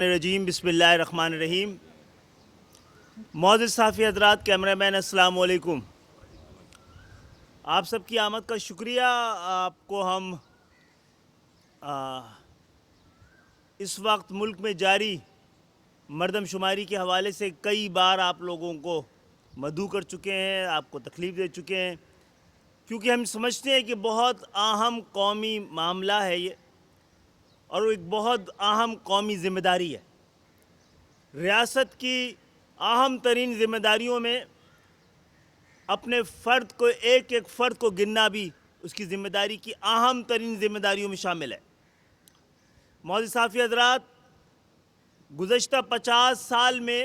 رجیم بسم اللہ الرحمن الرحیم. معزز صحافی حضرات، کیمرہ مین، السلام علیکم. آپ سب کی آمد کا شکریہ. آپ کو ہم اس وقت ملک میں جاری مردم شماری کے حوالے سے کئی بار آپ لوگوں کو مدعو کر چکے ہیں، آپ کو تکلیف دے چکے ہیں، کیونکہ ہم سمجھتے ہیں کہ بہت اہم قومی معاملہ ہے یہ، اور ایک بہت اہم قومی ذمہ داری ہے. ریاست کی اہم ترین ذمہ داریوں میں اپنے فرد کو، ایک ایک فرد کو گننا بھی اس کی ذمہ داری کی اہم ترین ذمہ داریوں میں شامل ہے. معزز صحافی حضرات، گزشتہ 50 سال میں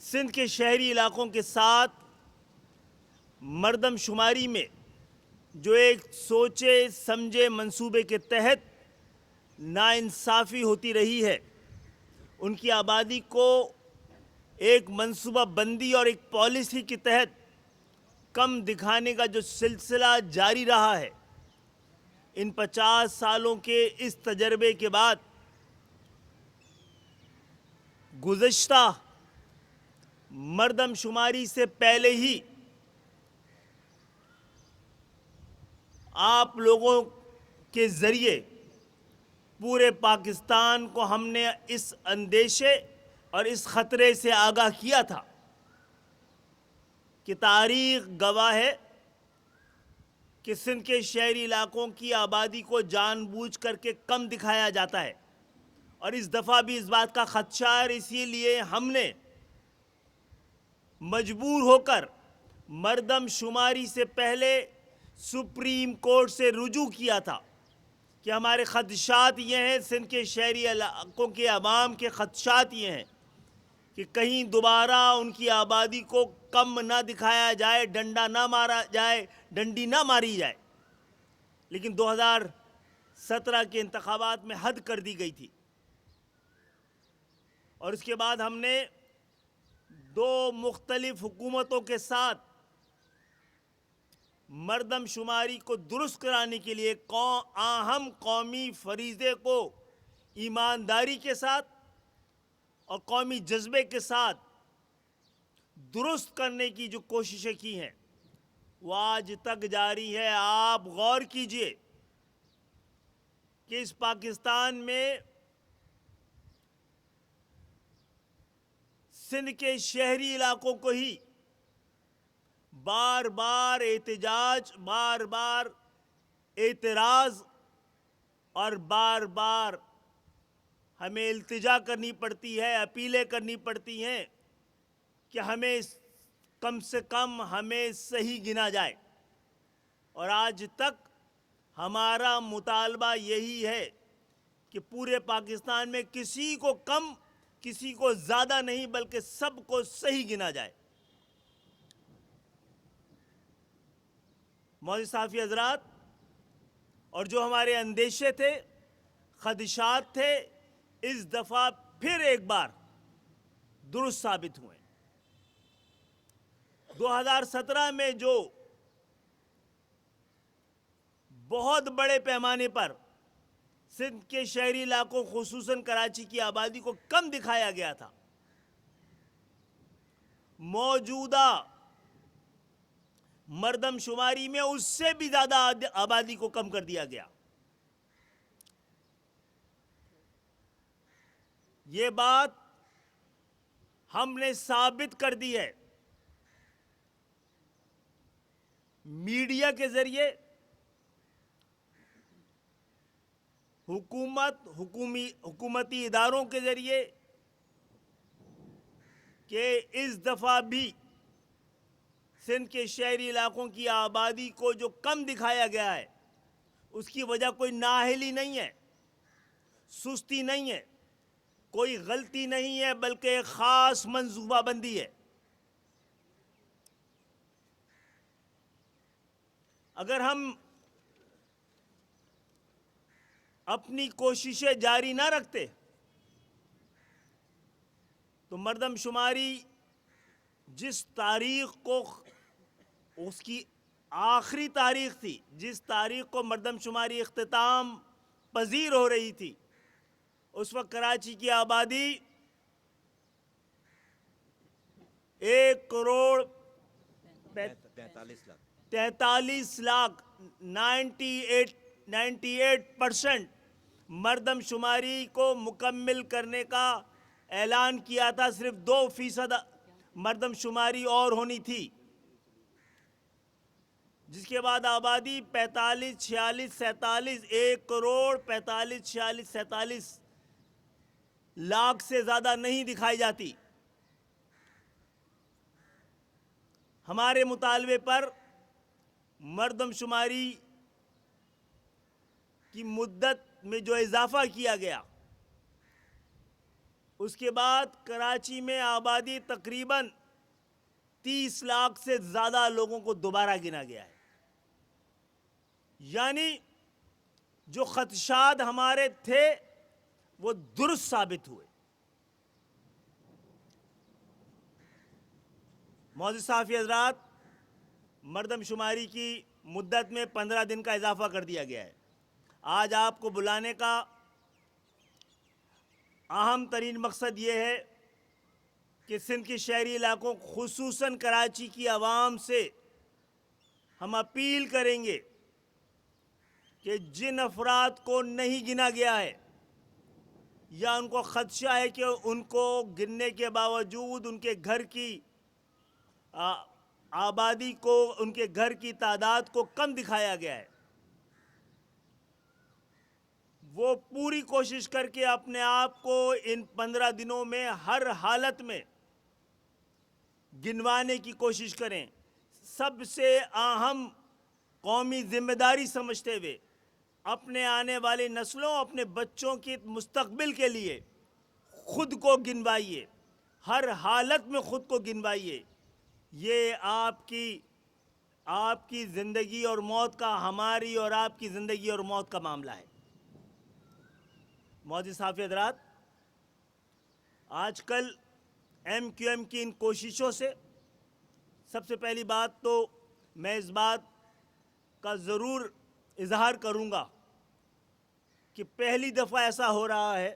سندھ کے شہری علاقوں کے ساتھ مردم شماری میں جو ایک سوچے سمجھے منصوبے کے تحت ناانصافی ہوتی رہی ہے، ان کی آبادی کو ایک منصوبہ بندی اور ایک پالیسی کے تحت کم دکھانے کا جو سلسلہ جاری رہا ہے، ان 50 سالوں کے اس تجربے کے بعد گزشتہ مردم شماری سے پہلے ہی آپ لوگوں کے ذریعے پورے پاکستان کو ہم نے اس اندیشے اور اس خطرے سے آگاہ کیا تھا کہ تاریخ گواہ ہے کہ سندھ کے شہری علاقوں کی آبادی کو جان بوجھ کر کے کم دکھایا جاتا ہے، اور اس دفعہ بھی اس بات کا خدشہ ہے. اسی لیے ہم نے مجبور ہو کر مردم شماری سے پہلے سپریم کورٹ سے رجوع کیا تھا کہ ہمارے خدشات یہ ہیں، سندھ کے شہری علاقوں کے عوام کے خدشات یہ ہیں کہ کہیں دوبارہ ان کی آبادی کو کم نہ دکھایا جائے، ڈنڈا نہ مارا جائے، ڈنڈی نہ ماری جائے. لیکن 2017 کے انتخابات میں حد کر دی گئی تھی، اور اس کے بعد ہم نے 2 مختلف حکومتوں کے ساتھ مردم شماری کو درست کرانے کے لیے اہم قومی فریضے کو ایمانداری کے ساتھ اور قومی جذبے کے ساتھ درست کرنے کی جو کوششیں کی ہیں وہ آج تک جاری ہے. آپ غور کیجئے کہ اس پاکستان میں سندھ کے شہری علاقوں کو ہی بار بار احتجاج، بار بار اعتراض اور بار بار ہمیں التجا کرنی پڑتی ہے، اپیلیں کرنی پڑتی ہیں کہ ہمیں کم سے کم ہمیں صحیح گنا جائے. اور آج تک ہمارا مطالبہ یہی ہے کہ پورے پاکستان میں کسی کو کم، کسی کو زیادہ نہیں، بلکہ سب کو صحیح گنا جائے. معزز صحافی حضرات، اور جو ہمارے اندیشے تھے، خدشات تھے، اس دفعہ پھر ایک بار درست ثابت ہوئے. 2017 میں جو بہت بڑے پیمانے پر سندھ کے شہری علاقوں خصوصاً کراچی کی آبادی کو کم دکھایا گیا تھا، موجودہ مردم شماری میں اس سے بھی زیادہ آبادی کو کم کر دیا گیا. یہ بات ہم نے ثابت کر دی ہے میڈیا کے ذریعے، حکومتی اداروں کے ذریعے، کہ اس دفعہ بھی سندھ کے شہری علاقوں کی آبادی کو جو کم دکھایا گیا ہے اس کی وجہ کوئی نااہلی نہیں ہے، سستی نہیں ہے، کوئی غلطی نہیں ہے، بلکہ ایک خاص منصوبہ بندی ہے. اگر ہم اپنی کوششیں جاری نہ رکھتے تو مردم شماری جس تاریخ کو، اس کی آخری تاریخ تھی، جس تاریخ کو مردم شماری اختتام پذیر ہو رہی تھی، اس وقت کراچی کی آبادی 1,43,00,000 98% مردم شماری کو مکمل کرنے کا اعلان کیا تھا. صرف 2% مردم شماری اور ہونی تھی، جس کے بعد آبادی 45، 46، 47 1,45,46,47 لاکھ سے زیادہ نہیں دکھائی جاتی. ہمارے مطالبے پر مردم شماری کی مدت میں جو اضافہ کیا گیا، اس کے بعد کراچی میں آبادی تقریباً 30 لاکھ سے زیادہ لوگوں کو دوبارہ گنا گیا ہے. یعنی جو خدشات ہمارے تھے وہ درست ثابت ہوئے. معزز صحافی حضرات، مردم شماری کی مدت میں 15 دن کا اضافہ کر دیا گیا ہے. آج آپ کو بلانے کا اہم ترین مقصد یہ ہے کہ سندھ کے شہری علاقوں خصوصاً کراچی کی عوام سے ہم اپیل کریں گے کہ جن افراد کو نہیں گنا گیا ہے یا ان کو خدشہ ہے کہ ان کو گننے کے باوجود ان کے گھر کی آبادی کو، ان کے گھر کی تعداد کو کم دکھایا گیا ہے، وہ پوری کوشش کر کے اپنے آپ کو ان 15 دنوں میں ہر حالت میں گنوانے کی کوشش کریں. سب سے اہم قومی ذمہ داری سمجھتے ہوئے اپنے آنے والی نسلوں، اپنے بچوں کے مستقبل کے لیے خود کو گنوائیے، ہر حالت میں خود کو گنوائیے. یہ آپ کی زندگی اور موت کا، ہماری اور آپ کی زندگی اور موت کا معاملہ ہے. معزز صحافی حضرات، آج کل ایم کیو ایم کی ان کوششوں سے سب سے پہلی بات تو میں اس بات کا ضرور اظہار کروں گا کہ پہلی دفعہ ایسا ہو رہا ہے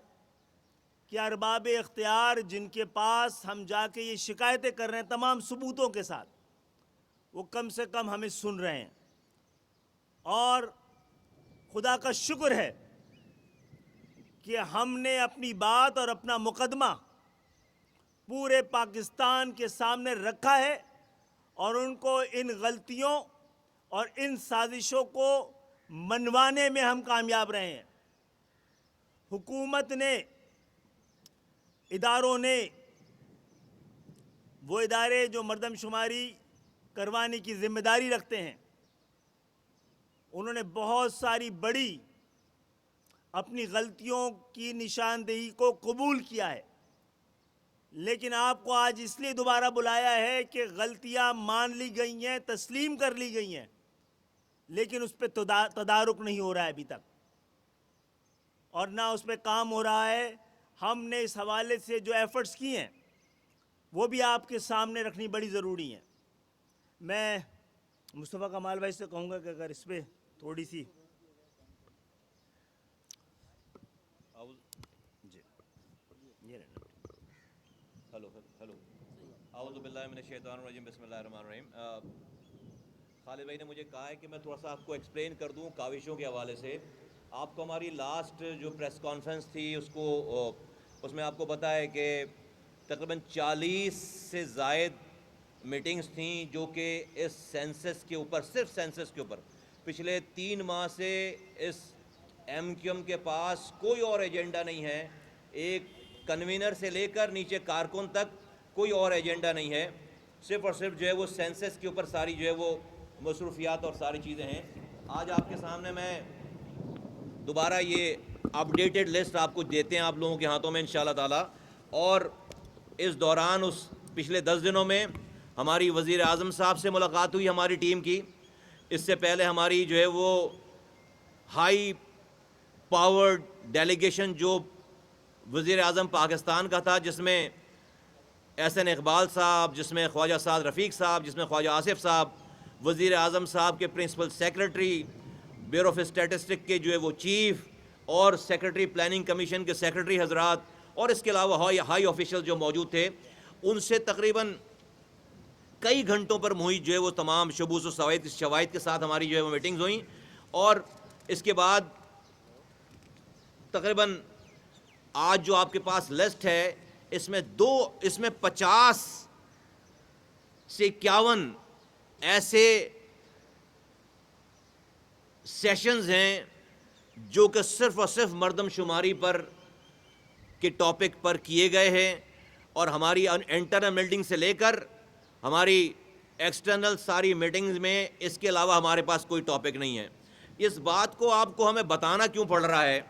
کہ ارباب اختیار جن کے پاس ہم جا کے یہ شکایتیں کر رہے ہیں تمام ثبوتوں کے ساتھ، وہ کم سے کم ہمیں سن رہے ہیں. اور خدا کا شکر ہے کہ ہم نے اپنی بات اور اپنا مقدمہ پورے پاکستان کے سامنے رکھا ہے اور ان کو ان غلطیوں اور ان سازشوں کو منوانے میں ہم کامیاب رہے ہیں. حکومت نے، اداروں نے، وہ ادارے جو مردم شماری کروانے کی ذمہ داری رکھتے ہیں، انہوں نے بہت ساری بڑی اپنی غلطیوں کی نشاندہی کو قبول کیا ہے. لیکن آپ کو آج اس لیے دوبارہ بلایا ہے کہ غلطیاں مان لی گئی ہیں، تسلیم کر لی گئی ہیں، لیکن اس پہ تدارک نہیں ہو رہا ہے ابھی تک، اور نہ اس پہ کام ہو رہا ہے. ہم نے اس حوالے سے جو ایفرٹس کی ہیں وہ بھی آپ کے سامنے رکھنی بڑی ضروری ہیں. میں مصطفیٰ کمال بھائی سے کہوں گا کہ اگر اس پہ تھوڑی سی جی یہ رہنا. ہلو اعوذ باللہ من الشیطان الرجیم، بسم اللہ الرحمن الرحیم. خالد بھائی نے مجھے کہا ہے کہ میں تھوڑا سا آپ کو ایکسپلین کر دوں کاوشوں کے حوالے سے. آپ کو ہماری لاسٹ جو پریس کانفرنس تھی اس میں آپ کو پتہ ہے کہ تقریباً 40 سے زائد میٹنگز تھیں جو کہ اس سینسس کے اوپر، صرف سینسس کے اوپر، پچھلے 3 ماہ سے اس ایم کیو ایم کے پاس کوئی اور ایجنڈا نہیں ہے. ایک کنوینر سے لے کر نیچے کارکن تک کوئی اور ایجنڈا نہیں ہے. صرف اور صرف جو ہے وہ سینسس کے اوپر ساری جو ہے وہ مصروفیات اور ساری چیزیں ہیں. آج آپ کے سامنے میں دوبارہ یہ اپڈیٹڈ لسٹ آپ کو دیتے ہیں آپ لوگوں کے ہاتھوں میں انشاءاللہ تعالی. اور اس دوران اس پچھلے 10 دنوں میں ہماری وزیر اعظم صاحب سے ملاقات ہوئی ہماری ٹیم کی. اس سے پہلے ہماری جو ہے وہ ہائی پاورڈ ڈیلیگیشن جو وزیر اعظم پاکستان کا تھا، جس میں احسن اقبال صاحب، جس میں خواجہ سعد رفیق صاحب، جس میں خواجہ آصف صاحب، وزیر اعظم صاحب کے principal secretary, bureau of statistic کے جو ہے وہ چیف، اور سیکرٹری پلاننگ کمیشن کے سیکرٹری حضرات اور اس کے علاوہ ہائی آفیشل جو موجود تھے، ان سے تقریباً کئی گھنٹوں پر محیط جو ہے وہ تمام شبوس و شواہد کے ساتھ ہماری جو ہے وہ میٹنگز ہوئیں، اور اس کے بعد تقریباً آج جو آپ کے پاس لسٹ ہے اس میں 50 سے 51 ایسے سیشنز ہیں جو کہ صرف اور صرف مردم شماری پر کے ٹاپک پر کیے گئے ہیں، اور ہماری انٹرنل میٹنگ سے لے کر ہماری ایکسٹرنل ساری میٹنگز میں اس کے علاوہ ہمارے پاس کوئی ٹاپک نہیں ہے۔ اس بات کو آپ کو ہمیں بتانا کیوں پڑ رہا ہے؟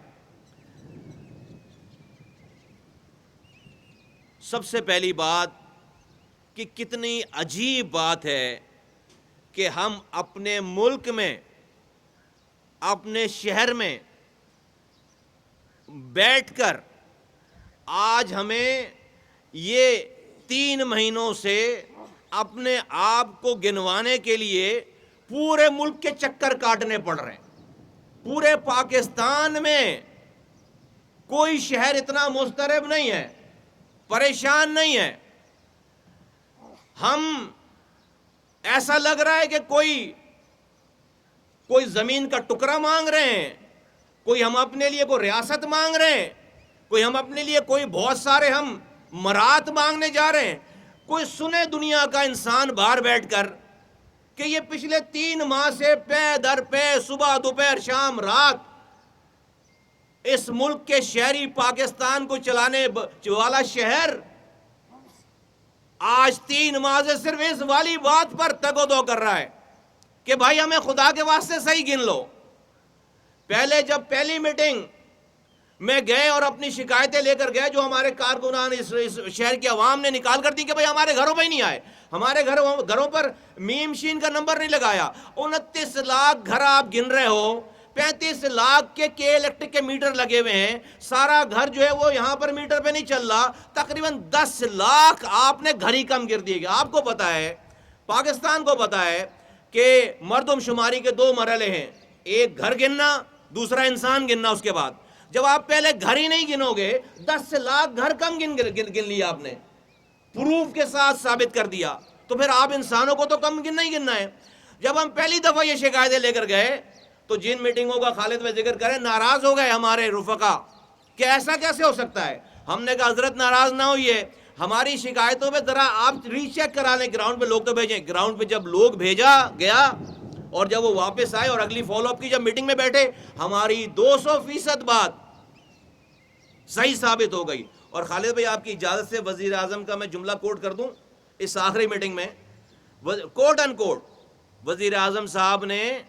سب سے پہلی بات کہ کتنی عجیب بات ہے کہ ہم اپنے ملک میں، اپنے شہر میں بیٹھ کر آج ہمیں یہ 3 مہینوں سے اپنے آپ کو گنوانے کے لیے پورے ملک کے چکر کاٹنے پڑ رہے ہیں۔ پورے پاکستان میں کوئی شہر اتنا مضطرب نہیں ہے، پریشان نہیں ہے۔ ہم ایسا لگ رہا ہے کہ کوئی زمین کا ٹکڑا مانگ رہے ہیں، کوئی ہم اپنے لیے کوئی ریاست مانگ رہے ہیں، کوئی ہم اپنے لیے کوئی بہت سارے ہم مرات مانگنے جا رہے ہیں۔ کوئی سنے دنیا کا انسان باہر بیٹھ کر کہ یہ پچھلے 3 ماہ سے پے در پے صبح دوپہر شام رات اس ملک کے شہری پاکستان کو چلانے والا شہر آج 3 ماہ سے صرف اس والی بات پر تگ و دو کر رہا ہے کہ بھائی ہمیں خدا کے واسطے صحیح گن لو۔ پہلے جب پہلی میٹنگ میں گئے اور اپنی شکایتیں لے کر گئے جو ہمارے کارکنان اس شہر کی عوام نے نکال کر دی کہ بھائی ہمارے گھروں پہ ہی نہیں آئے، ہمارے گھروں پر میم شین کا نمبر نہیں لگایا۔ 29 لاکھ گھر آپ گن رہے ہو، 35 لاکھ کے الیکٹرک کے میٹر لگے ہوئے ہیں، سارا گھر جو ہے وہ یہاں پر میٹر پہ نہیں چل رہا، تقریباً 10 لاکھ آپ نے گھر ہی کم کر دیے گا۔ آپ کو پتا ہے، پاکستان کو پتا ہے کہ مردم شماری کے 2 مرحلے ہیں، ایک گھر گننا، دوسرا انسان گننا۔ اس کے بعد جب آپ پہلے گھر ہی نہیں گنو گے، 10 لاکھ گھر کم گن لیا آپ نے، پروف کے ساتھ ثابت کر دیا، تو پھر آپ انسانوں کو تو کم گننا ہی گننا ہے۔ جب ہم پہلی دفعہ یہ شکایتیں لے کر گئے تو جن میٹنگوں کا خالد میں ذکر کریں، ناراض ہو گئے ہمارے رفقا کہ ایسا کیسے ہو سکتا ہے۔ ہم نے کہا حضرت ناراض نہ ہوئیے، ہماری شکایتوں پہ ذرا آپ ری چیک کرا لیں، گراؤنڈ پہ لوگ تو بھیجیں۔ گراؤنڈ پہ جب لوگ بھیجا گیا اور جب وہ واپس آئے اور اگلی فالو اپ کی جب میٹنگ میں بیٹھے، ہماری 200% بات صحیح ثابت ہو گئی۔ اور خالد بھائی آپ کی اجازت سے وزیر اعظم کا میں جملہ کوٹ کر دوں، اس آخری میٹنگ میں کوٹ ان کوٹ وزیر اعظم صاحب نے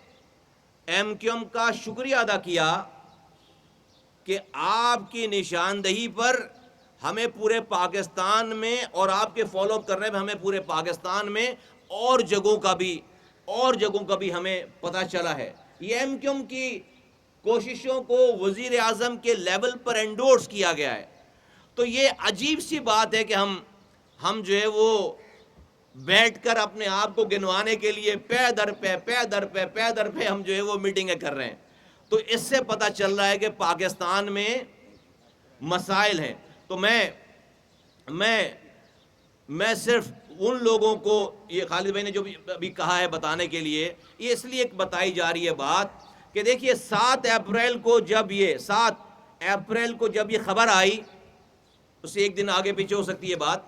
ایم کیو ایم کا شکریہ ادا کیا کہ آپ کی نشاندہی پر ہمیں پورے پاکستان میں اور آپ کے فالو اپ کرنے میں ہمیں پورے پاکستان میں اور جگہوں کا بھی ہمیں پتہ چلا ہے۔ یہ ایم کیو ایم کی کوششوں کو وزیر اعظم کے لیول پر انڈورس کیا گیا ہے۔ تو یہ عجیب سی بات ہے کہ ہم جو ہے وہ بیٹھ کر اپنے آپ کو گنوانے کے لیے پے در پہ ہم جو ہے وہ میٹنگیں کر رہے ہیں۔ تو اس سے پتہ چل رہا ہے کہ پاکستان میں مسائل ہیں۔ تو میں صرف ان لوگوں کو، یہ خالد بھائی نے جو بھی کہا ہے بتانے کے لیے، یہ اس لیے بتائی جا رہی ہے بات کہ دیکھیے 7 اپریل کو جب یہ خبر آئی، اس سے ایک دن آگے پیچھے ہو سکتی ہے بات،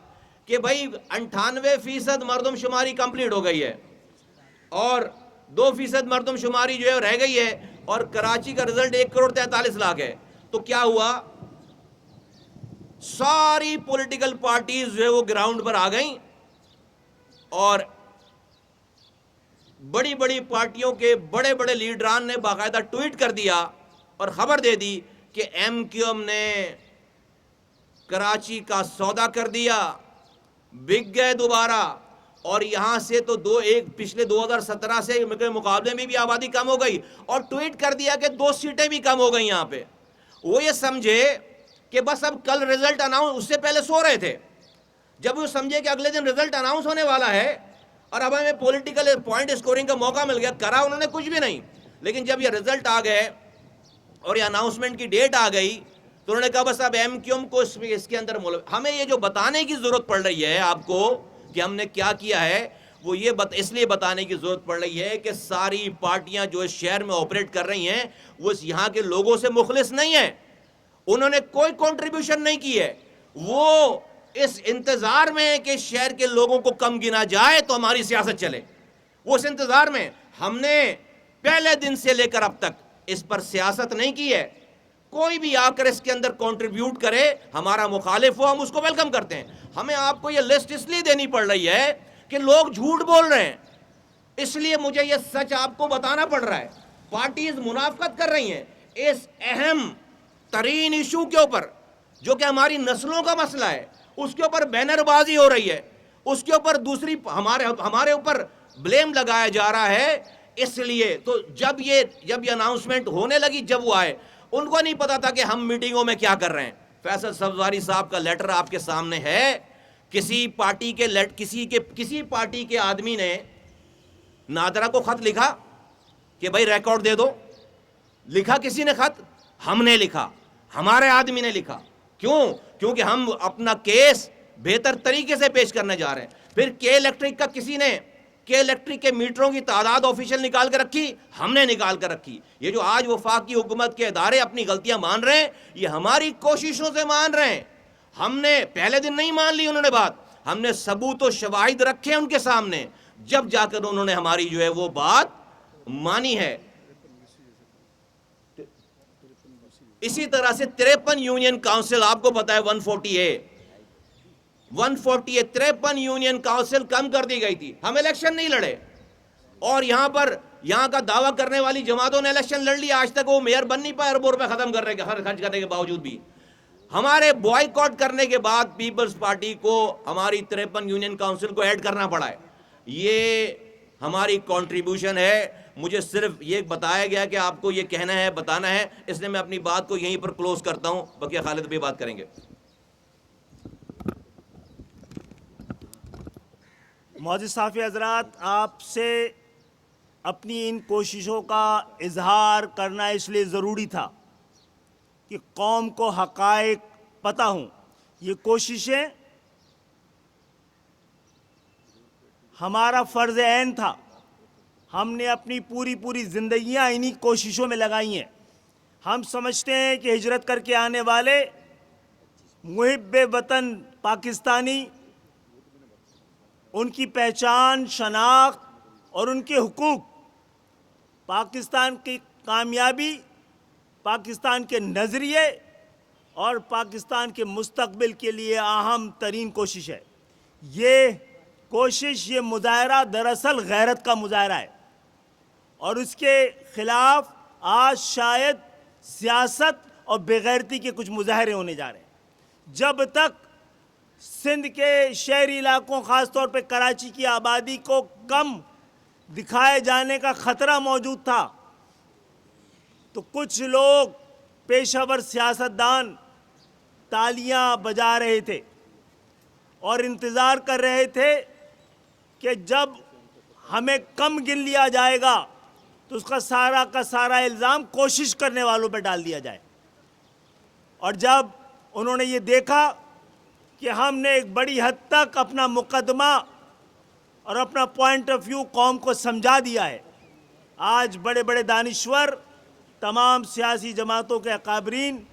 کہ بھائی 98% مردم شماری کمپلیٹ ہو گئی ہے اور 2% مردم شماری جو ہے رہ گئی ہے، اور کراچی کا رزلٹ 1,43,00,000 ہے۔ تو کیا ہوا؟ ساری پولیٹیکل پارٹیز جو ہے وہ گراؤنڈ پر آ گئیں اور بڑی بڑی پارٹیوں کے بڑے بڑے لیڈران نے باقاعدہ ٹویٹ کر دیا اور خبر دے دی کہ ایم کیو ایم نے کراچی کا سودا کر دیا، بک گئے دوبارہ، اور یہاں سے تو پچھلے 2017 سے مقابلے میں بھی آبادی کم ہو گئی، اور ٹویٹ کر دیا کہ 2 سیٹیں بھی کم ہو گئی یہاں پہ۔ وہ یہ سمجھے کہ بس اب کل رزلٹ اناؤنس، اس سے پہلے سو رہے تھے، جب وہ سمجھے کہ اگلے دن رزلٹ اناؤنس ہونے والا ہے اور اب ہمیں پولیٹیکل پوائنٹ اسکورنگ کا موقع مل گیا، کرا انہوں نے کچھ بھی نہیں۔ لیکن جب یہ رزلٹ آ گئے اور یہ اناؤنسمنٹ کی ڈیٹ آ گئی تو انہوں نے کہا بس اب ایم کیو ایم کو اس کے اندر ہمیں یہ جو بتانے کی ضرورت پڑ رہی ہے آپ کو کہ ہم نے کیا کیا ہے، وہ یہ اس لیے بتانے کی ضرورت پڑ رہی ہے کہ ساری پارٹیاں جو اس شہر میں آپریٹ کر رہی ہیں وہ یہاں کے لوگوں سے مخلص نہیں ہیں، انہوں نے کوئی کنٹریبیوشن نہیں کی ہے، وہ اس انتظار میں کہ شہر کے لوگوں کو کم گنا جائے تو ہماری سیاست چلے، وہ اس انتظار میں۔ ہم نے پہلے دن سے لے کر اب تک اس پر سیاست نہیں کی ہے، کوئی بھی آ کر اس کے اندر کنٹریبیوٹ کرے، ہمارا مخالف ہو، ہم اس کو ویلکم کرتے ہیں۔ ہمیں آپ کو یہ لسٹ اس لیے دینی پڑ رہی ہے کہ لوگ جھوٹ بول رہے ہیں، اس لیے مجھے یہ سچ آپ کو بتانا پڑ رہا ہے۔ پارٹیز منافقت کر رہی ہیں اس اہم ترین ایشو کے اوپر جو کہ ہماری نسلوں کا مسئلہ ہے، اس کے اوپر بینر بازی ہو رہی ہے، اس کے اوپر دوسری ہمارے اوپر بلیم لگایا جا رہا ہے۔ اس لیے تو جب یہ اناؤنسمنٹ ہونے لگی، جب وہ آئے، ان کو نہیں پتا تھا کہ ہم میٹنگوں میں کیا کر رہے ہیں۔ فیصل سبزواری صاحب کا لیٹر آپ کے سامنے ہے، کسی پارٹی کے آدمی نے نادرہ کو خط لکھا کہ بھائی ریکارڈ دے دو، لکھا کسی نے خط؟ ہم نے لکھا، ہمارے آدمی نے لکھا۔ کیوں؟ کیونکہ ہم اپنا کیس بہتر طریقے سے پیش کرنے جا رہے ہیں۔ پھر کے الیکٹرک کے میٹروں کی تعداد آفیشیل نکال کر رکھی، ہم نے نکال کر رکھی۔ یہ جو آج وفاقی حکومت کے ادارے اپنی غلطیاں مان رہے ہیں، یہ ہماری کوششوں سے مان رہے ہیں۔ ہم نے پہلے دن نہیں مان لی انہوں نے بات، ہم نے ثبوت و شواہد رکھے ان کے سامنے، جب جا کر انہوں نے ہماری جو ہے وہ بات مانی ہے۔ اسی طرح سے 53 یونین کاؤنسل، آپ کو پتا ہے 140 ہے، 53 یونین کاؤنسل کم کر دی گئی تھی۔ ہم الیکشن نہیں لڑے، اور یہاں کا دعویٰ کرنے والی جماعتوں نے الیکشن لڑ لیا، آج تک وہ میئر بن نہیں پائے اربوں روپے خرچ کرنے کے باوجود بھی۔ ہمارے بوائیکاٹ کرنے کے بعد پیپلز پارٹی کو ہماری 53 یونین کاؤنسل کو ایڈ کرنا پڑا ہے۔ یہ ہماری کنٹریبیوشن ہے۔ مجھے صرف یہ بتایا گیا کہ آپ کو یہ کہنا ہے، بتانا ہے، اس لیے میں اپنی بات کو یہیں پر کلوز کرتا ہوں، بقیہ خالد بھی بات کریں گے۔ معزز صحافی حضرات، آپ سے اپنی ان کوششوں کا اظہار کرنا اس لیے ضروری تھا کہ قوم کو حقائق پتہ ہوں۔ یہ کوششیں ہمارا فرض عین تھا، ہم نے اپنی پوری زندگیاں انہی کوششوں میں لگائی ہیں۔ ہم سمجھتے ہیں کہ ہجرت کر کے آنے والے محب وطن پاکستانی، ان کی پہچان، شناخت اور ان کے حقوق پاکستان کی کامیابی، پاکستان کے نظریے اور پاکستان کے مستقبل کے لیے اہم ترین کوشش ہے۔ یہ کوشش، یہ مظاہرہ دراصل غیرت کا مظاہرہ ہے، اور اس کے خلاف آج شاید سیاست اور بےغیرتی کے کچھ مظاہرے ہونے جا رہے ہیں۔ جب تک سندھ کے شہری علاقوں، خاص طور پہ کراچی کی آبادی کو کم دکھائے جانے کا خطرہ موجود تھا، تو کچھ لوگ پیشہ ور سیاستدان تالیاں بجا رہے تھے اور انتظار کر رہے تھے کہ جب ہمیں کم گن لیا جائے گا تو اس کا سارا الزام کوشش کرنے والوں پہ ڈال دیا جائے۔ اور جب انہوں نے یہ دیکھا کہ ہم نے ایک بڑی حد تک اپنا مقدمہ اور اپنا پوائنٹ آف ویو قوم کو سمجھا دیا ہے، آج بڑے بڑے دانشور، تمام سیاسی جماعتوں کے اکابرین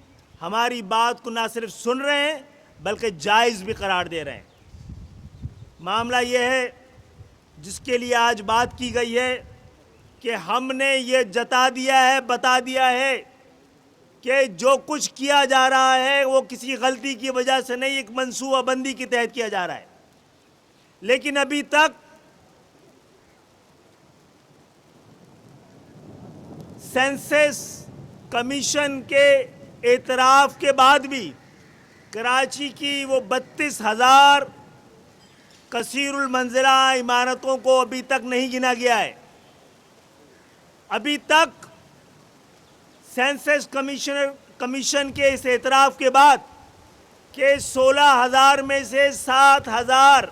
ہماری بات کو نہ صرف سن رہے ہیں بلکہ جائز بھی قرار دے رہے ہیں۔ معاملہ یہ ہے جس کے لیے آج بات کی گئی ہے کہ ہم نے یہ جتا دیا ہے، بتا دیا ہے کہ جو کچھ کیا جا رہا ہے وہ کسی غلطی کی وجہ سے نہیں، ایک منصوبہ بندی کے تحت کیا جا رہا ہے۔ لیکن ابھی تک سینسس کمیشن کے اعتراف کے بعد بھی کراچی کی وہ 32,000 کثیر المنزلہ عمارتوں کو ابھی تک نہیں گنا گیا ہے۔ ابھی تک سینسس کمیشن کے اس اعتراف کے بعد کہ 16,000 میں سے 7,000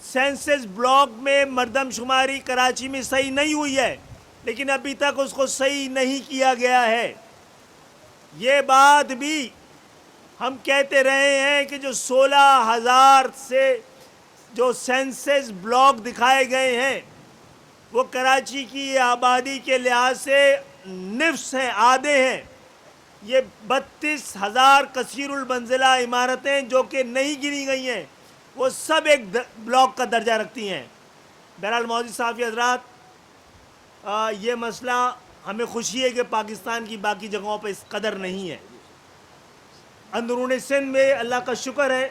سینسس بلاک میں مردم شماری کراچی میں صحیح نہیں ہوئی ہے، لیکن ابھی تک اس کو صحیح نہیں کیا گیا ہے. یہ بات بھی ہم کہتے رہے ہیں کہ جو 16,000 سے جو سینسس بلاک دکھائے گئے ہیں وہ کراچی کی آبادی کے لحاظ سے نصف ہیں، آدھے ہیں. یہ 32,000 کثیر المنزلہ عمارتیں جو کہ نہیں گنی گئی ہیں وہ سب ایک بلاک کا درجہ رکھتی ہیں. بہرحال معزز صحافی حضرات، یہ مسئلہ ہمیں خوشی ہے کہ پاکستان کی باقی جگہوں پہ اس قدر نہیں ہے. اندرون سندھ میں اللہ کا شکر ہے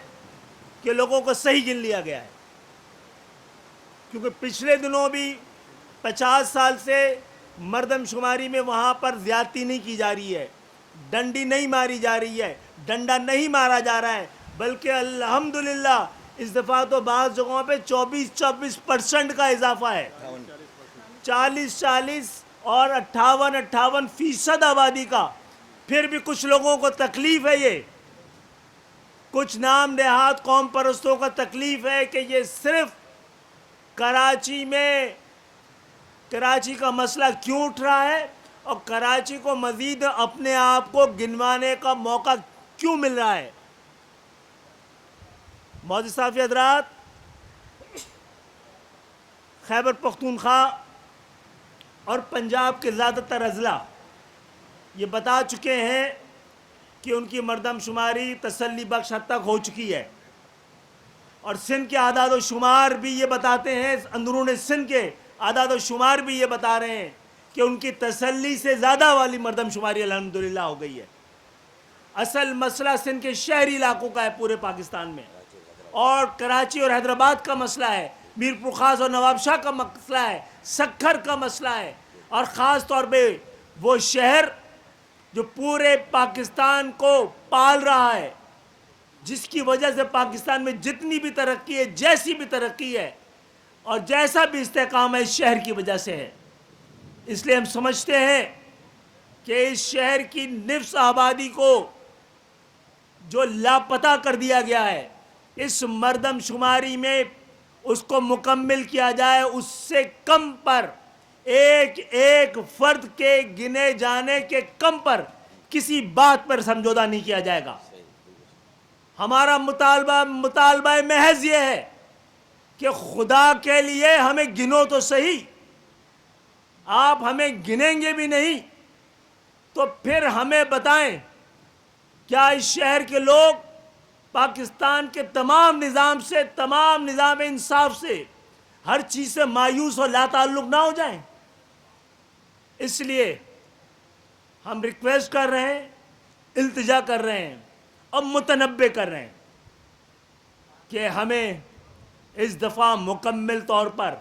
کہ لوگوں کو صحیح گن لیا گیا ہے، کیونکہ پچھلے دنوں بھی 50 سال سے مردم شماری میں وہاں پر زیادتی نہیں کی جا رہی ہے، ڈنڈی نہیں ماری جا رہی ہے، ڈنڈا نہیں مارا جا رہا ہے، بلکہ الحمدللہ اس دفعہ تو بعض جگہوں پہ 24% کا اضافہ ہے. 40 اور 58% آبادی کا. پھر بھی کچھ لوگوں کو تکلیف ہے، یہ کچھ نام نہاد قوم پرستوں کا تکلیف ہے کہ یہ صرف کراچی کا مسئلہ کیوں اٹھ رہا ہے اور کراچی کو مزید اپنے آپ کو گنوانے کا موقع کیوں مل رہا ہے. معزز صحافی حضرات، خیبر پختونخوا اور پنجاب کے زیادہ تر اضلاع یہ بتا چکے ہیں کہ ان کی مردم شماری تسلی بخش حد تک ہو چکی ہے، اور سندھ کے اعداد و شمار بھی یہ بتاتے ہیں، اندرون سندھ کے اعداد و شمار بھی یہ بتا رہے ہیں کہ ان کی تسلی سے زیادہ والی مردم شماری الحمدللہ ہو گئی ہے. اصل مسئلہ سندھ کے شہری علاقوں کا ہے پورے پاکستان میں، اور کراچی اور حیدرآباد کا مسئلہ ہے، میر پور خاص اور نواب شاہ کا مسئلہ ہے، سکھر کا مسئلہ ہے، اور خاص طور پہ وہ شہر جو پورے پاکستان کو پال رہا ہے، جس کی وجہ سے پاکستان میں جتنی بھی ترقی ہے، جیسی بھی ترقی ہے اور جیسا بھی استحکام ہے، اس شہر کی وجہ سے ہے. اس لیے ہم سمجھتے ہیں کہ اس شہر کی نصف آبادی کو جو لاپتہ کر دیا گیا ہے، اس مردم شماری میں اس کو مکمل کیا جائے. اس سے کم پر ایک فرد کے گنے جانے کے کم پر کسی بات پر سمجھوتہ نہیں کیا جائے گا. ہمارا مطالبہ محض یہ ہے کہ خدا کے لیے ہمیں گنو تو صحیح. آپ ہمیں گنیں گے بھی نہیں تو پھر ہمیں بتائیں کیا اس شہر کے لوگ پاکستان کے تمام نظام سے، تمام نظام انصاف سے، ہر چیز سے مایوس اور لا تعلق نہ ہو جائیں؟ اس لیے ہم ریکویسٹ کر رہے ہیں، التجا کر رہے ہیں اور متنبع کر رہے ہیں کہ ہمیں اس دفعہ مکمل طور پر،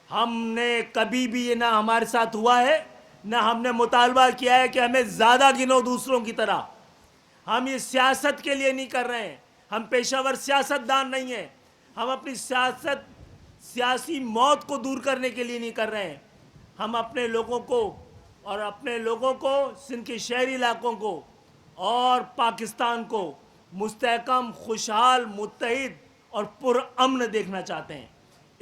ہم نے کبھی بھی یہ نہ ہمارے ساتھ ہوا ہے، نہ ہم نے مطالبہ کیا ہے کہ ہمیں زیادہ گنو دوسروں کی طرح. ہم یہ سیاست کے لیے نہیں کر رہے ہیں، ہم پیشہ ور سیاست دان نہیں ہیں، ہم اپنی سیاسی موت کو دور کرنے کے لیے نہیں کر رہے ہیں. ہم اپنے لوگوں کو سندھ کے شہری علاقوں کو اور پاکستان کو مستحکم، خوشحال، متحد اور پرامن دیکھنا چاہتے ہیں.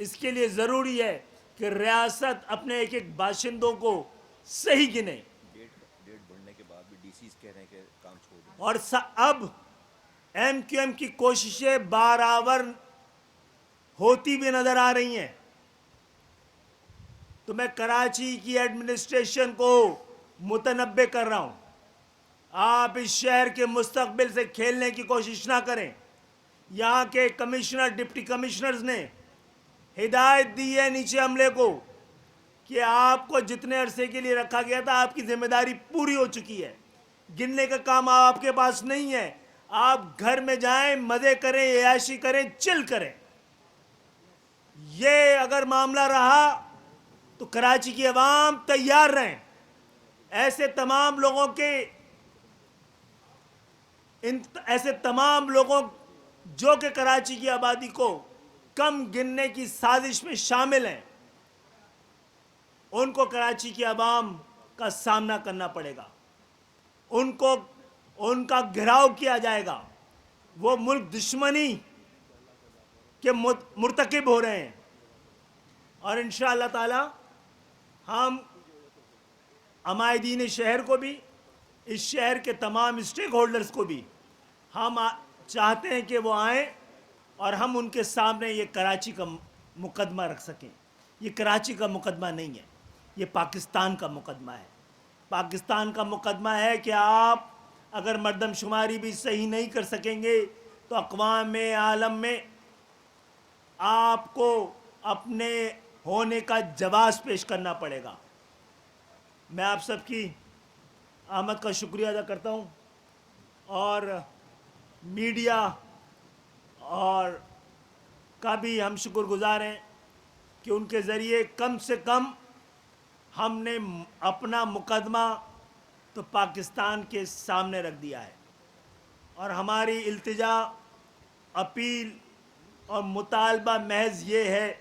اس کے لیے ضروری ہے کہ ریاست اپنے ایک ایک باشندوں کو صحیح گنے. ڈیٹ بڑھنے کے بعد بھی ڈی سیز کہہ رہے ہیں کہ کام چھوڑ دیں. اور اب ایم کیو ایم کی کوششیں برابر ہوتی بھی نظر آ رہی ہیں. تو میں کراچی کی ایڈمنسٹریشن کو متنبع کر رہا ہوں، آپ اس شہر کے مستقبل سے کھیلنے کی کوشش نہ کریں. یہاں کے کمشنر، ڈپٹی کمشنرز نے ہدایت دی ہے نیچے عملے کو کہ آپ کو جتنے عرصے کے لیے رکھا گیا تھا آپ کی ذمہ داری پوری ہو چکی ہے، گننے کا کام آپ کے پاس نہیں ہے. آپ گھر میں جائیں، مزے کریں، عیاشی کریں، چل کریں. یہ اگر معاملہ رہا تو کراچی کی عوام تیار رہیں. ایسے تمام لوگوں جو کہ کراچی کی آبادی کو کم گننے کی سازش میں شامل ہیں، ان کو کراچی کی عوام کا سامنا کرنا پڑے گا. ان کا گھراؤ کیا جائے گا. وہ ملک دشمنی کے مرتکب ہو رہے ہیں، اور انشاءاللہ تعالی ہم عمائدین شہر کو بھی, اس شہر کے تمام اسٹیک ہولڈرز کو بھی ہم چاہتے ہیں کہ وہ آئیں اور ہم ان کے سامنے یہ کراچی کا مقدمہ رکھ سکیں. یہ کراچی کا مقدمہ نہیں ہے, یہ پاکستان کا مقدمہ ہے. پاکستان کا مقدمہ ہے کہ آپ اگر مردم شماری بھی صحیح نہیں کر سکیں گے تو اقوام عالم میں آپ کو اپنے ہونے کا جواز پیش کرنا پڑے گا. میں آپ سب کی آمد کا شکریہ ادا کرتا ہوں, اور میڈیا اور کا بھی ہم شکر گزار ہیں کہ ان کے ذریعے کم سے کم ہم نے اپنا مقدمہ تو پاکستان کے سامنے رکھ دیا ہے. اور ہماری التجا, اپیل اور مطالبہ محض یہ ہے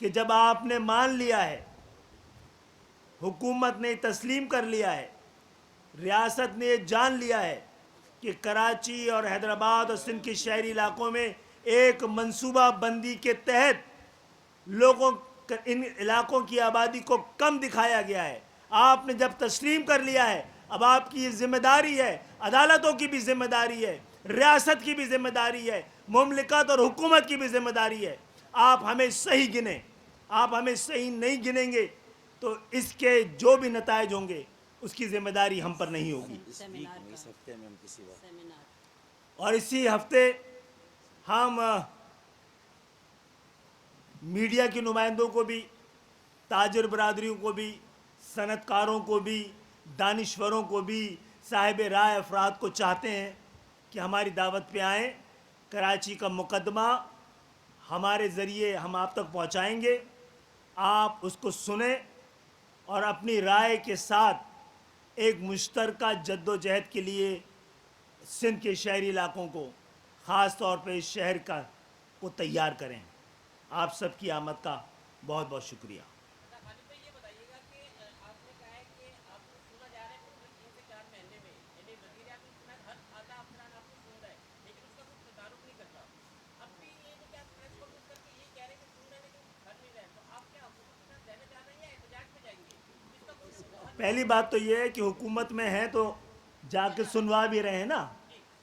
کہ جب آپ نے مان لیا ہے, حکومت نے تسلیم کر لیا ہے, ریاست نے یہ جان لیا ہے کہ کراچی اور حیدرآباد اور سندھ کے شہری علاقوں میں ایک منصوبہ بندی کے تحت لوگوں ان علاقوں کی آبادی کو کم دکھایا گیا ہے. آپ نے جب تسلیم کر لیا ہے, اب آپ کی یہ ذمہ داری ہے, عدالتوں کی بھی ذمہ داری ہے, ریاست کی بھی ذمہ داری ہے, مملکت اور حکومت کی بھی ذمہ داری ہے. آپ ہمیں صحیح گنیں. آپ ہمیں صحیح نہیں گنیں گے تو اس کے جو بھی نتائج ہوں گے اس کی ذمہ داری ہم پر نہیں ہوگی. اور اسی ہفتے ہم میڈیا کے نمائندوں کو بھی, تاجر برادریوں کو بھی, صنعت کاروں کو بھی, دانشوروں کو بھی, صاحب رائے افراد کو چاہتے ہیں کہ ہماری دعوت پہ آئیں. کراچی کا مقدمہ ہمارے ذریعے ہم آپ تک پہنچائیں گے, آپ اس کو سنیں اور اپنی رائے کے ساتھ ایک مشترکہ جد و جہد کے لیے سندھ کے شہری علاقوں کو, خاص طور پہ اس شہر کو تیار کریں. آپ سب کی آمد کا بہت بہت شکریہ. خالد بھائی یہ بتائیے گا کہ آپ نے کہا ہے کہ آپ کو سنا جا رہا ہے پچھلے 3 سے 4 مہینے میں, یعنی وزیر اعظم کے ساتھ ہر آدھا افسران آپ کو سن رہا ہے لیکن اس کا کچھ تعارف نہیں کرتا. اب بھی یہ کہ آپ پریس کانفرنس کر کے یہ کہہ رہے ہیں کہ سن رہے لیکن کر نہیں رہے, تو آپ کیا حکومت کے ساتھ رہنا چاہ رہے ہیں یا احتجاج میں جائیں گے؟ اس کا کوئی حل پہلی بات تو یہ ہے کہ حکومت میں ہیں تو جا کے سنوا بھی رہے ہیں نا,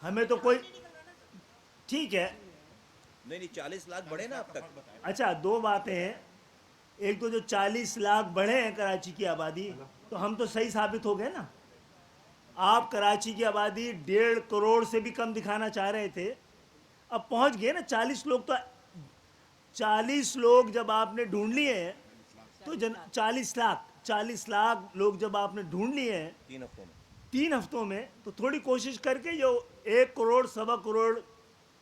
ہمیں تو کوئی نہیں نکل رہا نا سر. ٹھیک ہے. نہیں 40 لاکھ بڑھے نا اب تک. اچھا, دو باتیں ہیں. ایک تو جو 40 لاکھ بڑھے ہیں کراچی کی آبادی, تو ہم تو صحیح ثابت ہو گئے نا. آپ کراچی کی آبادی 1.5 کروڑ سے بھی کم دکھانا چاہ رہے تھے, اب پہنچ گئے نا 40 لوگ. تو 40 لوگ جب آپ نے ڈھونڈ لیے ہیں تو 40 لاکھ لوگ جب آپ نے ڈھونڈ لیے ہیں 3 ہفتوں میں 3 ہفتوں میں, تو تھوڑی کوشش کر کے جو 1 کروڑ 1.25 کروڑ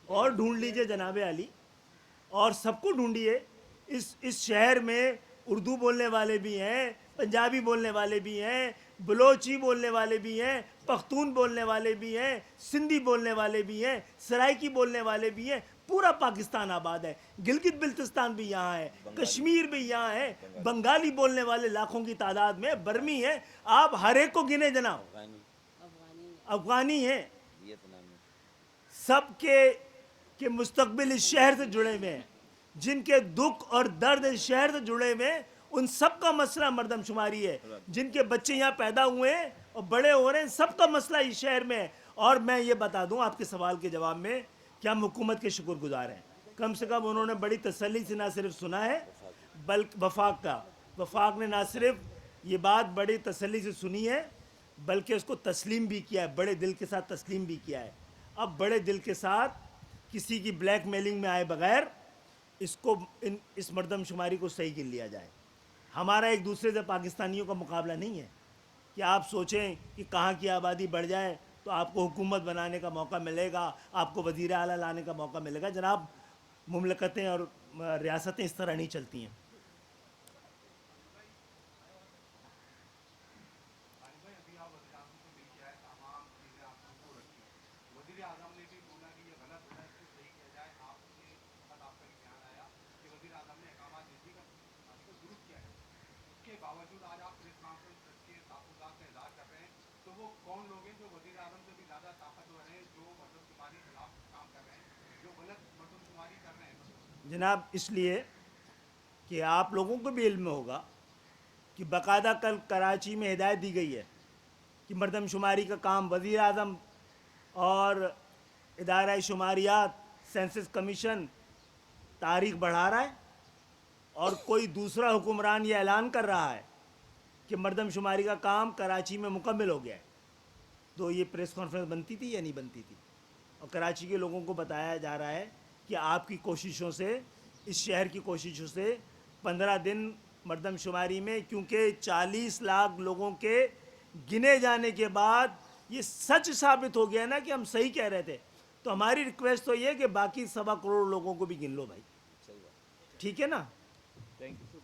اور ڈھونڈ لیجئے جناب علی, اور سب کو ڈھونڈیے. اس شہر میں اردو بولنے والے بھی ہیں, پنجابی بولنے والے بھی ہیں, بلوچی بولنے والے بھی ہیں, پختون بولنے والے بھی ہیں, سندھی بولنے والے بھی ہیں, سرائکی بولنے والے بھی ہیں. پورا پاکستان آباد ہے. گلگت بلتستان بھی یہاں ہے, کشمیر بھی یہاں ہے, بنگالی بولنے والے لاکھوں کی تعداد میں, برمی ہے. آپ ہر ایک کو گنے جناب, افغانی ہیں, سب کے مستقبل اس شہر سے جڑے ہوئے ہیں, جن کے دکھ اور درد اس شہر سے جڑے ہوئے ہیں. ان سب کا مسئلہ مردم شماری ہے. جن کے بچے یہاں پیدا ہوئے ہیں اور بڑے ہو رہے ہیں, سب کا مسئلہ اس شہر میں ہے. اور میں یہ بتا دوں آپ کے سوال کے جواب میں کہ ہم حکومت کے شکر گزار ہیں. کم سے کم انہوں نے بڑی تسلی سے نہ صرف سنا ہے بلکہ وفاق نے نہ صرف یہ بات بڑی تسلی سے سنی ہے بلکہ اس کو تسلیم بھی کیا ہے, بڑے دل کے ساتھ تسلیم بھی کیا ہے. اب بڑے دل کے ساتھ کسی کی بلیک میلنگ میں آئے بغیر اس مردم شماری کو صحیح گن لیا جائے. ہمارا ایک دوسرے سے پاکستانیوں کا مقابلہ نہیں ہے کہ آپ سوچیں کہ کہاں کی آبادی بڑھ جائے تو آپ کو حکومت بنانے کا موقع ملے گا, آپ کو وزیر اعلیٰ لانے کا موقع ملے گا. جناب, مملکتیں اور ریاستیں اس طرح نہیں چلتی ہیں. وزیر اعظم نے بھی بولا کہ یہ غلط ہو رہا ہے, اس کو صحیح کیا جائے. آپ کے خط آپ کا بیان آیا کہ وزیر اعظم نے احکامات جلدی کا کو درست کیا ہے. اس کے باوجود آج آپ پریس کانفرنس کر کے تحفظات کا اظہار کر رہے ہیں, تو وہ کون لوگ ہیں جو وزیر اعظم سے بھی زیادہ طاقتور ہیں, جو مردم شماری کے خلاف کام کر رہے ہیں, جو غلط مردم شماری کر رہے ہیں؟ جناب, اس لیے کہ آپ لوگوں کو بھی علم ہوگا کہ باقاعدہ کل کراچی میں ہدایت دی گئی ہے کہ مردم شماری کا کام وزیر اعظم اور ادارہ شماریات سینسس کمیشن تاریخ بڑھا رہا ہے، اور کوئی دوسرا حکمران یہ اعلان کر رہا ہے کہ مردم شماری کا کام کراچی میں مکمل ہو گیا ہے، تو یہ پریس کانفرنس بنتی تھی یا نہیں بنتی تھی؟ اور کراچی کے لوگوں کو بتایا جا رہا ہے کہ آپ کی کوششوں سے، اس شہر کی کوششوں سے 15 دن مردم شماری میں، کیونکہ 40 لاکھ لوگوں کے گنے جانے کے بعد یہ سچ ثابت ہو گیا نا کہ ہم صحیح کہہ رہے تھے، تو ہماری ریکویسٹ تو یہ کہ باقی 1.25 کروڑ لوگوں کو بھی گن لو بھائی، صحیح بات. ٹھیک ہے نا؟ Thank you.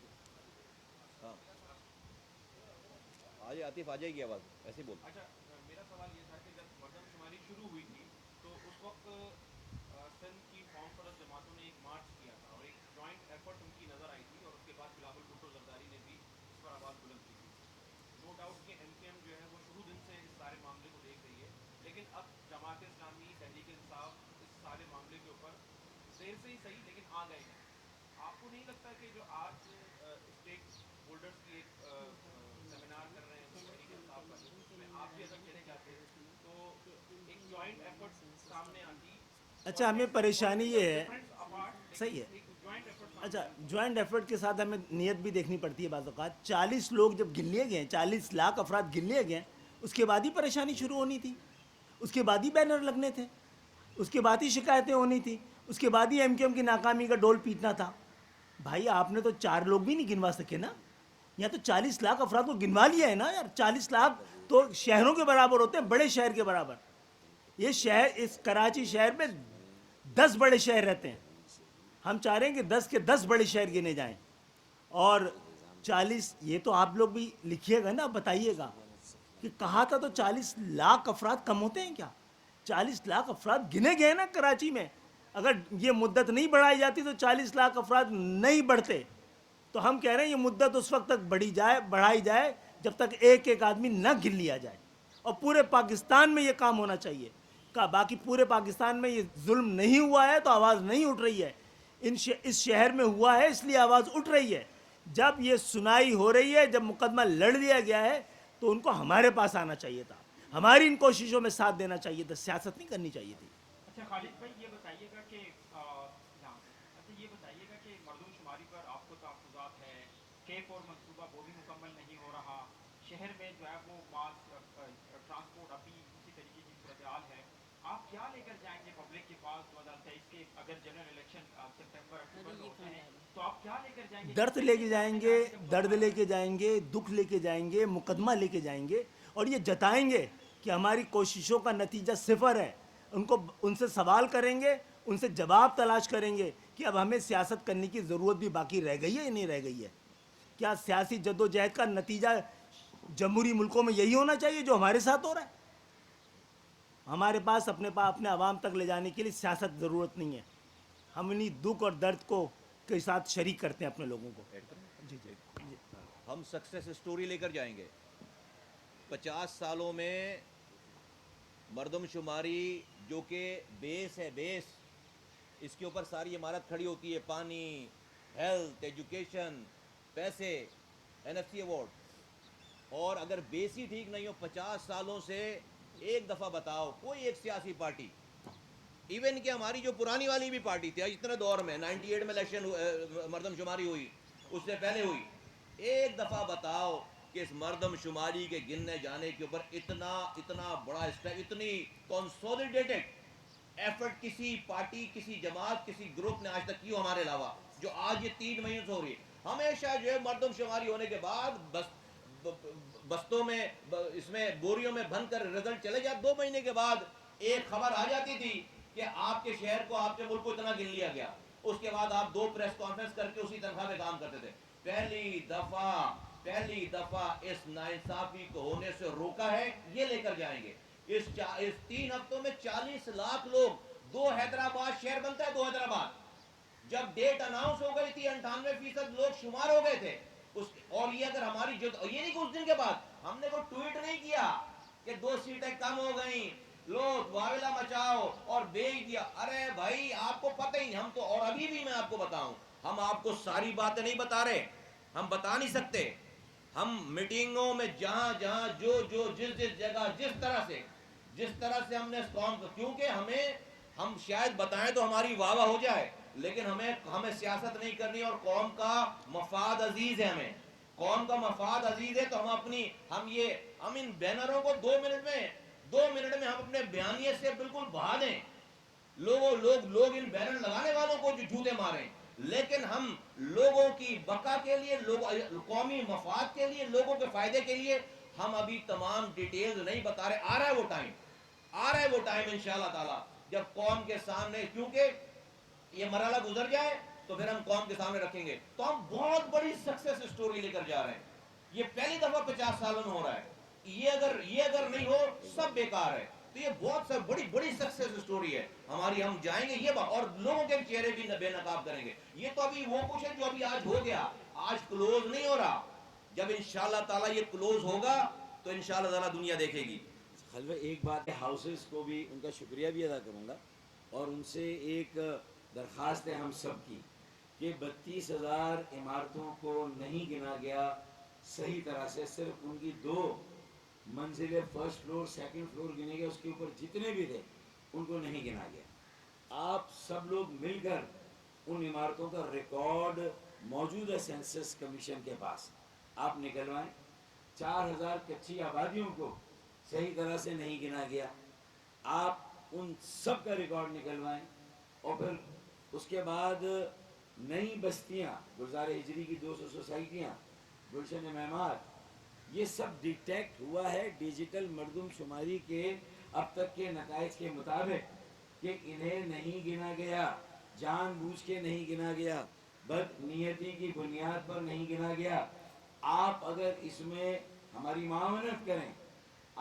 ہاں آج عاطف آ جائے گی آواز، ایسے ہی بول. اچھا میرا سوال یہ تھا کہ جب مردم شماری شروع ہوئی تھی تو اس وقت سندھ کی قوم پرست جماعتوں نے ایک مارچ کیا تھا اور ایک جوائنٹ ایفرٹ ان کی نظر آئی تھی، اور اس کے بعد بلاول بھٹو زرداری نے بھی اس پر آواز بلند کی تھی. نو ڈاؤٹ کہ ایم کیو ایم جو ہے وہ شروع دن سے اس سارے معاملے کو دیکھ رہی ہے، لیکن اب جماعت اسلامی، تحریک انصاف اس سارے معاملے کے اوپر دیر سے ہی صحیح لیکن آ گئے ہیں. آپ کو نہیں لگتا کہ جو آج اسٹیک ہولڈرس کی ایک سیمینار کر رہے ہیں تحریک انصاف کا، اس میں آپ بھی اگر چلے جاتے تو ایک جوائنٹ ایفرٹ سامنے آتی؟ اچھا ہمیں پریشانی یہ ہے، صحیح ہے، اچھا جوائنٹ ایفرٹ کے ساتھ ہمیں نیت بھی دیکھنی پڑتی ہے بعض اوقات. 40 لوگ جب گن لیے گئے، 40 لاکھ افراد گن لیے گئے، اس کے بعد ہی پریشانی شروع ہونی تھی، اس کے بعد ہی بینر لگنے تھے، اس کے بعد ہی شکایتیں ہونی تھی، اس کے بعد ہی ایم کیو ایم کی ناکامی کا ڈول پیٹنا تھا. بھائی آپ نے تو 4 لوگ بھی نہیں گنوا سکے نا، یا تو 40 لاکھ افراد کو گنوا لیا ہے نا یار. 40 لاکھ تو شہروں کے برابر ہوتے ہیں، بڑے شہر کے برابر. یہ شہر، اس کراچی شہر میں 10 بڑے شہر رہتے ہیں، ہم چاہ رہے ہیں کہ 10 کے 10 بڑے شہر گنے جائیں. اور 40، یہ تو آپ لوگ بھی لکھیے گا نا، بتائیے گا کہ کہا تھا تو 40 لاکھ افراد کم ہوتے ہیں کیا؟ 40 لاکھ افراد گنے گئے نا کراچی میں. اگر یہ مدت نہیں بڑھائی جاتی تو 40 لاکھ افراد نہیں بڑھتے. تو ہم کہہ رہے ہیں یہ مدت اس وقت تک بڑھائی جائے جب تک ایک ایک آدمی نہ گن لیا جائے، اور پورے پاکستان میں یہ کام ہونا چاہیے. باقی پورے پاکستان میں یہ ظلم نہیں ہوا ہے تو آواز نہیں اٹھ رہی ہے. اس شہر میں ہوا ہے اس لیے آواز اٹھ رہی ہے. جب یہ سنائی ہو رہی ہے، جب مقدمہ لڑ لیا گیا ہے، تو ان کو ہمارے پاس آنا چاہیے تھا، ہماری ان کوششوں میں ساتھ دینا چاہیے تھا، سیاست نہیں کرنی چاہیے تھی. اچھا خالد بھائی یہ بتائیے گا کہ مردم شماری پر آپ کو تحفظات ہے، کیپ اور منصوبہ وہ بھی مکمل نہیں ہو رہا، شہر میں جو ہے وہ ماس ٹرانسپورٹ ابھی اسی طریقے کی صورتحال ہے. آپ کیا لے کر جائیں گے پبلک کے پاس 2023 کے، اگر جنرل الیکشن سپتمبر اکتوبر میں ہوتے ہیں تو آپ کیا لے کر جائیں گے؟ درد لے کے جائیں گے، درد لے کے جائیں گے، دکھ لے کے جائیں گے، مقدمہ لے کے جائیں گے، اور یہ جتائیں گے کہ ہماری کوششوں کا نتیجہ صفر ہے. ان سے سوال کریں گے، ان سے جواب تلاش کریں گے کہ اب ہمیں سیاست کرنے کی ضرورت بھی باقی رہ گئی ہے یا نہیں رہ گئی ہے. کیا سیاسی جد و جہد کا نتیجہ جمہوری ملکوں میں یہی ہونا چاہیے جو ہمارے ساتھ ہو رہا ہے؟ ہمارے پاس اپنے عوام تک لے جانے کے لیے سیاست ضرورت نہیں ہے. ہم انہی دکھ اور درد کو کے ساتھ شریک کرتے ہیں اپنے لوگوں کو. جی جی جی. ہم سکسیس سٹوری لے کر جائیں گے. 50 سالوں میں مردم شماری جو کہ بیس ہے، بیس، اس کے اوپر ساری عمارت کھڑی ہوتی ہے، پانی، ہیلتھ، ایجوکیشن، پیسے، این ایف سی ایوارڈ. اور اگر بیس ہی ٹھیک نہیں ہو، 50 سالوں سے ایک دفعہ بتاؤ کوئی ایک سیاسی پارٹی، ایون کہ ہماری جو پرانی والی بھی پارٹی تھی اتنے دور میں 98 میں الیکشن مردم شماری ہوئی، اس سے پہلے ہوئی، ایک دفعہ بتاؤ کہ اس مردم شماری کے گننے جانے کے اوپر اتنا بڑا اسٹیپ، اتنی کنسولیڈیٹڈ ایفرٹ کسی پارٹی، کسی جماعت، کسی گروپ نے آج تک کی ہو ہمارے علاوہ، جو آج یہ 3 مہینے سے ہو رہی ہے. ہمیشہ جو ہے مردم شماری ہونے کے بعد بستوں میں، اس میں بوریوں میں بند کر رزلٹ چلے جائے، 2 مہینے کے بعد ایک خبر آ جاتی تھی کہ آپ کے شہر کو، آپ کے ملک کو اتنا گن لیا گیا. اس کے بعد آپ 2 پریس کانفرنس کر کے اسی تنخواہ پہ کام کرتے تھے. پہلی دفعہ اس ناانصافی کو ہونے سے روکا ہے، یہ لے کر جائیں گے. اس 3 ہفتوں میں 40 لاکھ لوگ، 2 حیدرآباد شہر بنتا ہے، 2 حیدرآباد. جب ڈیٹ اناؤنس ہو گئی تھی 98% لوگ شمار ہو گئے تھے. اور یہ اگر ہماری یہ نہیں کہ اس دن کے بعد ہم نے کوئی ٹویٹ نہیں کیا کہ 2 سیٹیں کم ہو گئیں، لو واویلا مچاؤ اور بھیج دیا. ارے بھائی آپ کو پتہ ہی نہیں، ہم تو، اور ابھی بھی میں آپ کو بتاؤں، ہم آپ کو ساری باتیں نہیں بتا رہے، ہم بتا نہیں سکتے. ہم میٹنگوں میں جہاں جہاں جو جس جگہ جس طرح سے ہم نے اس قوم کو، کیونکہ ہم شاید بتائیں تو ہماری واہ واہ ہو جائے، لیکن ہمیں سیاست نہیں کرنی، اور قوم کا مفاد عزیز ہے، ہمیں قوم کا مفاد عزیز ہے، تو ہم ان بینروں کو 2 منٹ میں ہم اپنے بیانیے سے بالکل بہا دیں، لوگ ان بینر لگانے والوں کو جو جوتے ماریں، لیکن ہم لوگوں کی بقا کے لیے، قومی مفاد کے لیے، لوگوں کے فائدے کے لیے ہم ابھی تمام ڈیٹیلز نہیں بتا رہے۔ آ رہا ہے وہ ٹائم انشاءاللہ تعالی جب قوم کے سامنے، کیونکہ یہ مرحلہ گزر جائے تو پھر ہم قوم کے سامنے رکھیں گے، تو ہم بہت بڑی سکسیس سٹوری لے کر جا رہے ہیں۔ یہ پہلی دفعہ 50 سالوں میں ہو رہا ہے، یہ اگر نہیں ہو سب بیکار ہے، تو یہ بہت بڑی سکسیس سٹوری ہے ہماری۔ ہم جائیں گے یہ اور لوگوں کے چہرے بھی بے نقاب کریں گے۔ یہ تو ابھی وہ کچھ ہے جو ابھی آج ہو گیا، آج کلوز نہیں ہو رہا، جب انشاءاللہ تعالی یہ کلوز ہوگا تو انشاءاللہ تعالی دنیا دیکھے گی۔ خلوہ ایک بات ہاؤسز کو بھی ان کا شکریہ بھی ادا کروں گا، اور ان سے ایک درخواست ہے ہم سب کی کہ 32,000 عمارتوں کو نہیں گنا گیا صحیح طرح سے، صرف ان کی 2 منزلیں فرسٹ فلور سیکنڈ فلور گنے گئے، اس کے اوپر جتنے بھی تھے ان کو نہیں گنا گیا۔ آپ سب لوگ مل کر ان عمارتوں کا ریکارڈ موجود ہے سینسس کمیشن کے پاس، آپ نکلوائیں۔ 4,000 کچی آبادیوں کو صحیح طرح سے نہیں گنا گیا، آپ ان سب کا ریکارڈ نکلوائیں۔ اور پھر اس کے بعد نئی بستیاں، گلزار ہجری کی 200 سوسائٹیاں، گلشن معمار، یہ سب ڈیٹیکٹ ہوا ہے ڈیجیٹل مردم شماری کے اب تک کے نتائج کے مطابق کہ انہیں نہیں گنا گیا، جان بوجھ کے نہیں گنا گیا، بد نیتی کی بنیاد پر نہیں گنا گیا۔ آپ اگر اس میں ہماری معاونت کریں،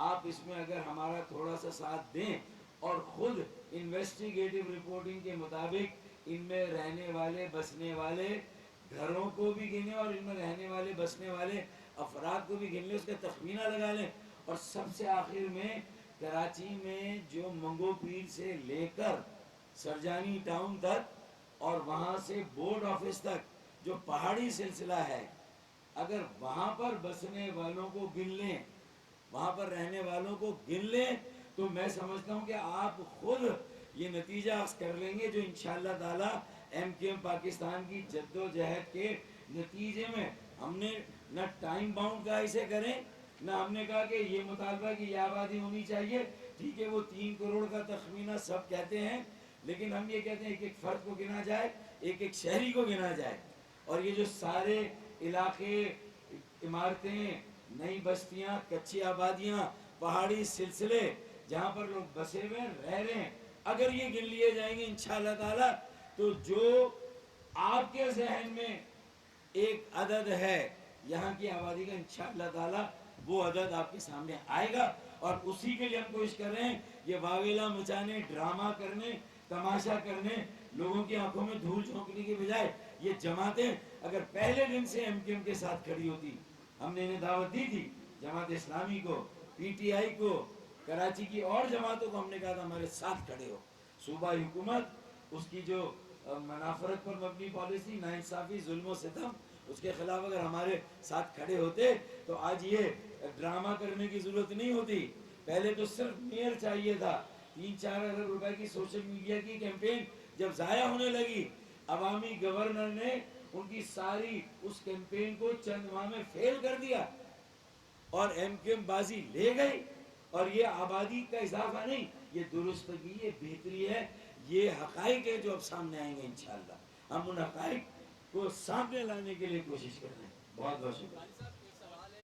آپ اس میں اگر ہمارا تھوڑا سا ساتھ دیں اور خود انویسٹیگیٹو رپورٹنگ کے مطابق ان میں رہنے والے بسنے والے گھروں کو بھی گنیں اور ان میں رہنے والے بسنے والے افراد کو بھی گن لیں، اس کا تخمینہ لگا لیں، اور سب سے آخر میں کراچی میں جو منگو پیر سے لے کر سرجانی ٹاؤن تک اور وہاں سے بورڈ آفس تک جو پہاڑی سلسلہ ہے، اگر وہاں پر بسنے والوں کو گن لیں، وہاں پر رہنے والوں کو گن لیں، تو میں سمجھتا ہوں کہ آپ خود یہ نتیجہ اخذ کر لیں گے جو انشاءاللہ تعالی ایم کیو ایم پاکستان کی جد و جہد کے نتیجے میں ہم نے نہ ٹائم باؤنڈ کا اسے کریں، نہ ہم نے کہا کہ یہ مطالبہ کی یہ آبادی ہونی چاہیے، ٹھیک ہے وہ 3 کروڑ کا تخمینہ سب کہتے ہیں، لیکن ہم یہ کہتے ہیں ایک ایک فرد کو گنا جائے، ایک ایک شہری کو گنا جائے، اور یہ جو سارے علاقے، عمارتیں، نئی بستیاں، کچی آبادیاں، پہاڑی سلسلے جہاں پر لوگ بسے ہوئے رہ رہے ہیں، اگر یہ گن لیے جائیں گے انشاءاللہ تعالی، تو جو آپ کے ذہن میں ایک عدد ہے یہاں کی آبادی کا، انشاءاللہ تعالی وہ عدد آپ کے سامنے آئے گا، اور اسی کے لیے ہم کوشش کر رہے ہیں۔ یہ واویلا مچانے، ڈرامہ کرنے، تماشا کرنے، لوگوں کی آنکھوں میں دھول جھونکنے کی بجائے یہ جماعتیں اگر پہلے دن سے ایم کیو ایم کے ساتھ کھڑی ہوتی، ہم نے انہیں دعوت دی تھی، جماعت اسلامی کو، پی ٹی آئی کو، کراچی کی اور جماعتوں کو، ہم نے کہا تھا ہمارے ساتھ کھڑے ہو۔ صوبہ حکومت اس کی جو منافرت پر مبنی پالیسی، ناانصافی، ظلم و ستم، اس کے خلاف اگر ہمارے ساتھ کھڑے ہوتے تو آج یہ ڈرامہ کرنے کی ضرورت نہیں ہوتی۔ پہلے تو صرف میئر چاہیے تھا، 3-4 ارب روپے کی سوشل میڈیا کی کیمپین جب ضائع ہونے لگی، عوامی گورنر نے ان کی ساری اس کیمپین کو چند ماہ میں فیل کر دیا، اور ایم کیو ایم بازی لے گئی، اور یہ آبادی کا اضافہ نہیں، یہ درستگی، یہ بہتری ہے، یہ حقائق ہے جو اب سامنے آئیں گے انشاءاللہ۔ ہم ان حقائق کو سامنے لانے کے لیے کوشش کر رہے ہیں۔ بہت بہت شکریہ۔